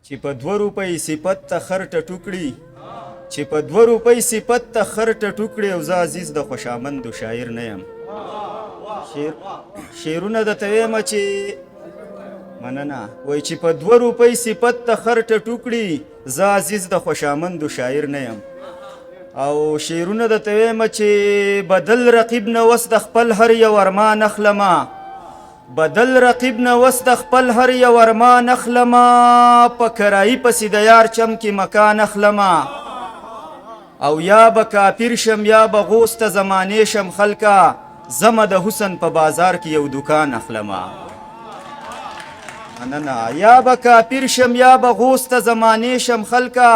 چې په 2 روپۍ صفت ته خرټه ټوکړي چې په 2 روپۍ صفت ته خرټه ټوکړي او زه عزیز د خوشامندو شاعر نه یم شعرونه درته ویمه چې مننه وایي چې په 2 روپۍ صفت ته خرټه ټوکړي زه عزیز د خوشامندو شاعر نه یم او شعرونه درته ویمه چې بدل رقیب نه وس د خپل هر یو ارمان اخلمه بدل رقیب نه وس د خپل هر یو ارمان اخلمه په کرایي پسې د یار چم کې مکان اخلمه او یا به کافر شم یا به غوث ته زمانې شم خلکه زمه د حسن په بازار کې یو دکان اخلمه مننه یا به کافر شم یا به غوث ته زمانې شم خلکه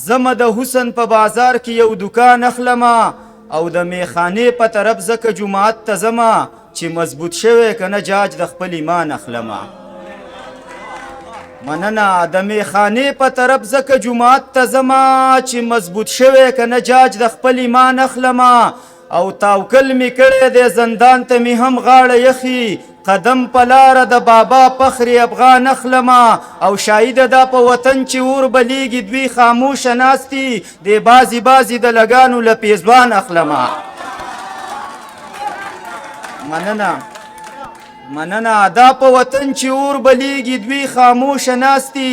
زمه د حسن په بازار کې یو دکان اخلمه او د میخانې په طرف ځکه جماعت ته ځمه چې مضبوط شوی که نه جاج د خپل ایمان اخلمه مننه د میخانې په طرف ځکه جماعت ته ځمه چې مضبوط شوی که نه جاج د خپل ایمان اخلمه او تاوکل می کړی دی زندان ته می هم غاړه یخي قدم په لاره د بابا فخر افغان اخلمه او شاهده دا په وطن چې اور بلیږي دوی خاموشه ناستي دی بازي بازي د لګانو له پیزوان اخلمه مننه دا په وطن چې اور بلیږي دوی خاموشه ناستي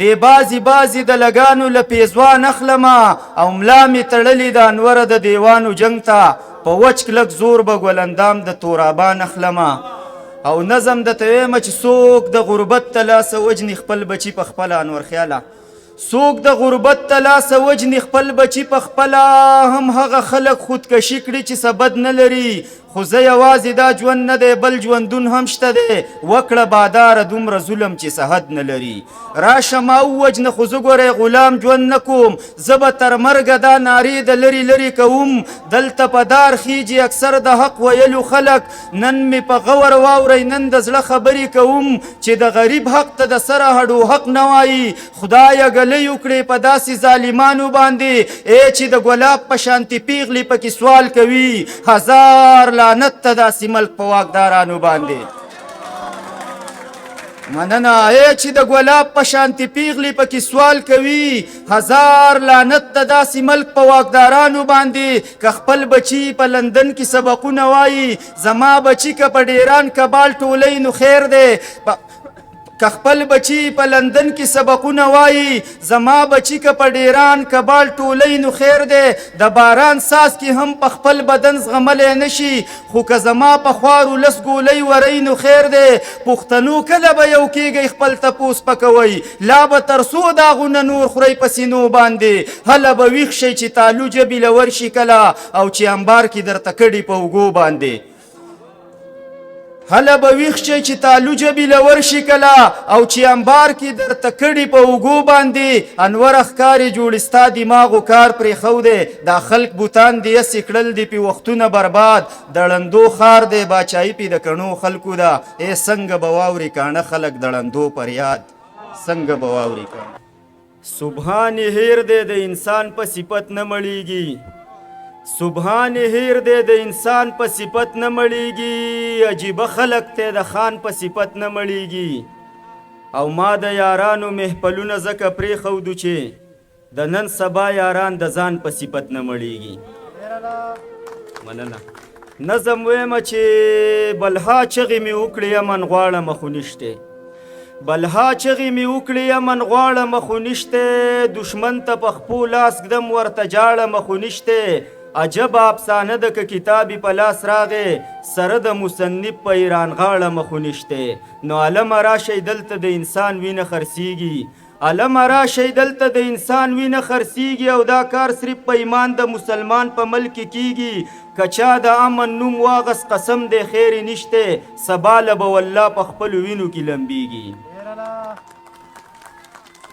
دی بازي بازي د لګانو له پیزوان اخلمه او ملا مې تړلې د انوره د دیوانو جنگ ته په وچ کلک زور به ګلندام د تورابان اخلمه او نظم درته ویمه چې څوک د غربت ته لاسه وجني خپل بچي په خپله انور خیاله څوک د غربت ته لاسه وجني خپل بچي په خپله هم هغه خلک خودکشي کړي چې سبد نه لري خو زه یوازې دا ژوند نه دی بل ژوندون هم شته دی وکړه باداره دومره ظلم چې سحد نه لري راشه ما ووجنه خو زه ګورئ غلام ژوند نه کوم زه به تر مرګه دا نارې د لرې لرې کوم دلته په دار خیجي اکثر د حق ویلو خلک نن مې په غور واورئ نن د زړه خبرې کوم چې د غریب حق ته د سره هډو حق نه وایي خدایه ګلۍ وکړې په داسې ظالمانو باندې چې د ګلاب په شانتې پیغلې پکې سوال کوي هزار لعنت ته داسې ملک په واکدارانو باندې مننه چې د ګلاب په شانتې پیغلې پکې سوال کوي هزار لعنت ته داسې ملک په واکدارانو باندې که خپل بچي په لندن کې سبقونه وایي زما بچي که په ډیران کبال ټولی نو خیر دی که خپل بچی په لندن کې سبقونه وایي زما بچی که په ډیران کبال ټولی نو خیر دی د باران ساس کې هم په خپل بدن زغملی نشي خو که زما په خوارو لس ګولۍ ورئ نو خیر دی پښتنو کله به یو کېږئ خپل تپوس پکوئ لا به تر څو داغونه نور خورئ په سینو باندې هله به ویښ شئ چې تالو جبې له ورشي کله او چې انبار کې درته کډې په اوږو باندې هله به ویښ شئ چې تالو جبې له ورشي کله او چې انبار کې درته کړي په اوږو باندې انور ښکارې جوړې ستا دماغو کار پرېښودی دا خلک بوتان دې هسې کړل دې پې وختونه برباد د ړندو ښار دی باچایي پې د کڼو خلکو ده څنګه به واوري کاڼه خلک د ړندو پر یاد څنګه به واوري کاڼه سبحان هیر دی د انسان په صفت نه مړیږي سبحان هیر دی د انسان په صفت نه مړیږي عجیبه خلق ته د خان په صفت نه مړیږي او ما د یارانو محفلونه ځکه پرېښودو چې د نن سبا یاران د ځان په صفت نه مړیږي مننه نظم ویمه چې بلها چغې مې وکړې امن غواړم خو نشته بلها چغې مې وکړې امن غواړم خو نشته دشمن ته په خپو لاس ږدم ورته جاړم خو نشته عجب افسانه ده که کتابی په لاس راغې سره د مصنف په ایران غاړه مخو نشته نو علمه راشئ دلته د انسان وینه خرڅیږي علمه راشئ دلته د انسان وینه خرڅیږي او دا کار صرف په ایمان د مسلمان په ملک کیږي که چا د امن نوم واغس قسم دی خیر نشته سبا له به والله په خپلو وینو کې لمبیږي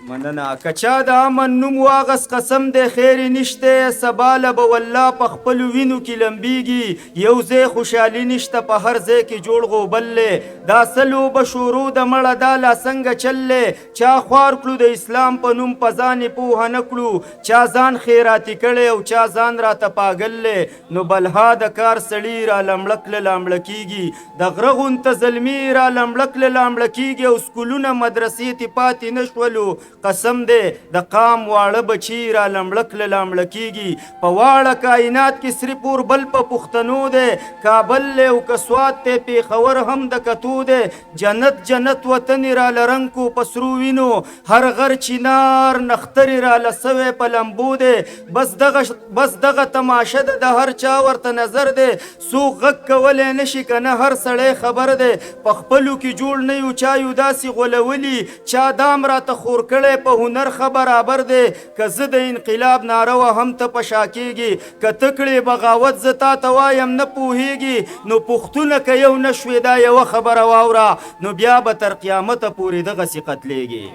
مننه که چا د امن نوم واغس قسم دی خیر نشته سبا له به والله په خپلو وینو کې لمبیږي یو ځای خوشحالي نشته په هر ځای کې جوړ غوبل دی دا سلو به شورو د مړه دا لا څنګه چل دی چا خوار کړو د اسلام په نوم په ځان یې پوهه نه کړو چا ځان خیراتي کړی او چا ځان راته پاګل دی نو بلها د کار سړي را لمړک له لامړه کېږي د غره غونته زلمي را لمړک له لامړه کېږي او سکولونه مدرسې ته پاتې نه شولو قسم دی د قام واړه بچي را لمړک له لامړه کیږي په واړه کائنات کې صرف اور بل په پښتنو دی کابل لی او که سوات دی پېښور هم د کتو دی جنت جنت وطن را لرنګ کو په سرو وینو هر غر چینار نخترې را لسوی په لمبو دی بس دغه تماشه ده د هر چا ورته نظر دی څوک غږ کولی نشي که نه هر سړی خبر دی په خپلو کې جوړ نه یو چا یو داسې غولولي چا دام راته خور کړی په هنر ښه برابر دی که زه د انقلاب ناره وهم ته په شا کېږي که ته کړې بغاوت زه تا ته وایم نه پوهېږي نو پښتونه که یو نه شوې دا یوه خبره واوره نو بیا به تر قیامته پورې دغسې قتلېږي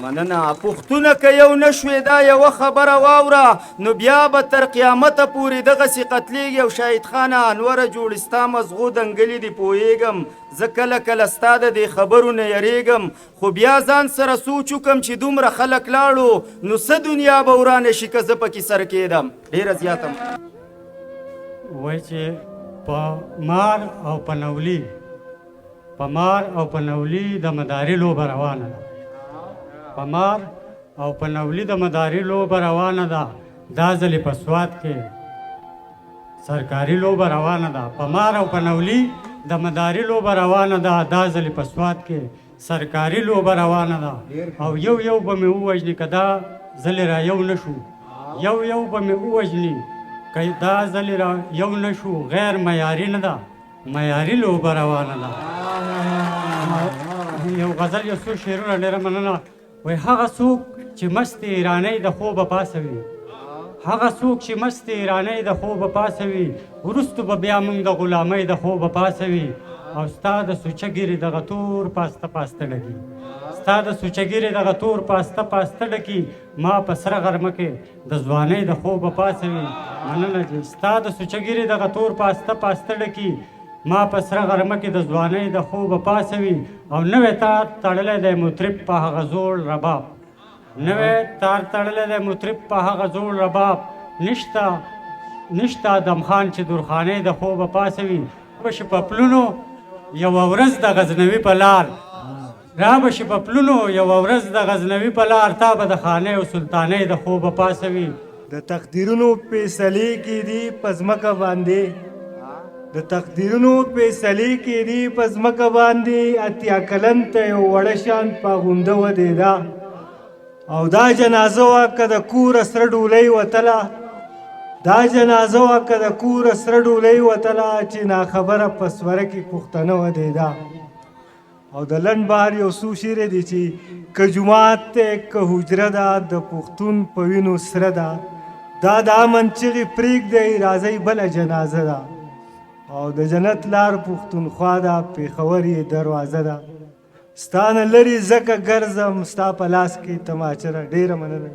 مننه پښتونه که یو نه شوې دا یوه خبره واوره نو بیا به تر قیامته پورې دغسې قتلېږي او شاهد خانه انوره جوړ ستا مزغو دنګلې دې پوهېږم زه کله کله ستا د دې خبرو نه یریږم خو بیا ځان سره سوچ وکم چې دومره خلک لاړو نو څه دنیا به ورانه شي که زه پکې سر کېدم ډېره زیاته وایي چې په مار او په نولي د مداري لوبه روانه ده په مار او په نولي د مداري لوبه روانه ده دا ځلې په سوات کې سرکاري لوبه روانه ده په مار او په نولي د مداري لوبه روانه ده دا ځلې په سوات کې سرکاري لوبه روانه ده او یو به مې ووژني که دا ځلې را یو نه شو یو به مې ووژني که دا ځلې را یو نه شو غیر معیاري نه ده معیاري لوبه روانه ده یو غزل یو څو شعرونه ډېره مننه وای هغه څوک چې مست ایرانی د خوبه پاسوي هغه څوک چې مست ایرانی د خوبه پاسوي وروستو به بیا موږ د غلامۍ د خوبه پاسوي او ستا د سوچه ګیرې دغه تور پاسته پاسته ډکي ستا د سوچه ګیرې دغه تور پاسته پاسته ډکي ما په سره غرمه کې د ځوانۍ د خوبه پاسوي مننه چې ستا د سوچه ګیرې دغه تور پاسته پاسته ډکي ما په سره غرمه کې د ځوانۍ د خوبه پاسوي او نوی تار تړلی دی مطرب په هغه زوړ رباب نوی تار تړلی دی مطرب په هغه زوړ رباب نشته دمخان چې درخانۍ د خوبه پاسوي بشي په پلونو یوه ورځ د غزنوي په لار را بشي په پلونو یوه ورځ د غزنوي په لار تا به د خانۍ او سلطانۍ د خوبه پاسوي د تقدیرونو فیصلې کېدي په ځمکه باندې د تقدیرونو فیصلې کېدي په ځمکه باندې اتیا کلن ته یو وړه شان پاغونده ودېده او دا جنازه وه که د کوره سره ډولۍ وتله دا جنازه وه که د کوره سره ډولۍ وتله چې ناخبره په سوره کې پښتنه ودېده او د لنډ بهر یو څو شعرې دي چې که جومات دی که حجره ده د پښتون په وینو سره ده دا د امن چغې پرېږدئ راځئ بله جنازه ده او د جنت لار پښتونخوا ده پېښور یې دروازه ده ستا نه لرې ځکه ګرځم ستا په لاس کې تماچه ده ډېره مننه